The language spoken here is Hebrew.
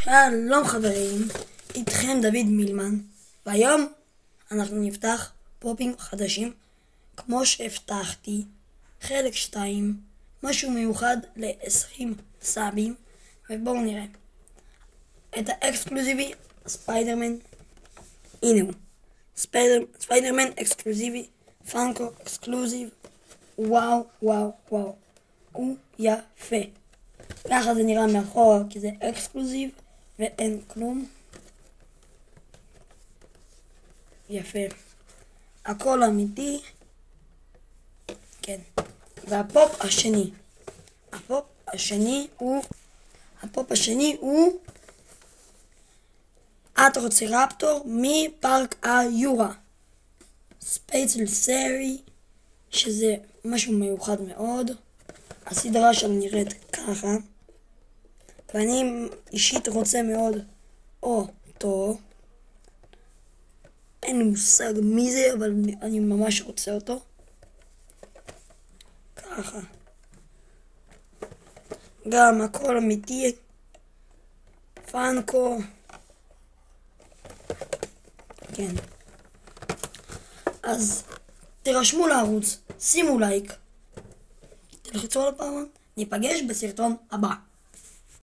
שלום חברים, איתכם דוד מילמן, והיום אנחנו נפתח פופים חדשים כמו שהבטחתי, חלק 2, משהו מיוחד ל-20 סאבים, ובואו נראה את האקסקלוסיבי ספיידרמן. הנה הוא, ספיידרמן אקסקלוסיבי, פאנקו אקסקלוסיב. וואו וואו וואו, הוא יפה. ככה זה נראה מאחורה כי זה אקסקלוסיב ואין כלום. יפה, הכל אמיתי. כן, והפופ השני הוא אטרוצרפטור מפארק היורה, ספייצל סרי, שזה משהו מיוחד מאוד. הסדרה שלו נראית ככה, ואני אישית רוצה מאוד אותו. אין לי מושג מי זה, אבל אני ממש רוצה אותו. ככה. גם הכל אמיתי. פאנקו. כן. אז תירשמו לערוץ, שימו לייק, תלחצו על הפעמון, ניפגש בסרטון הבא.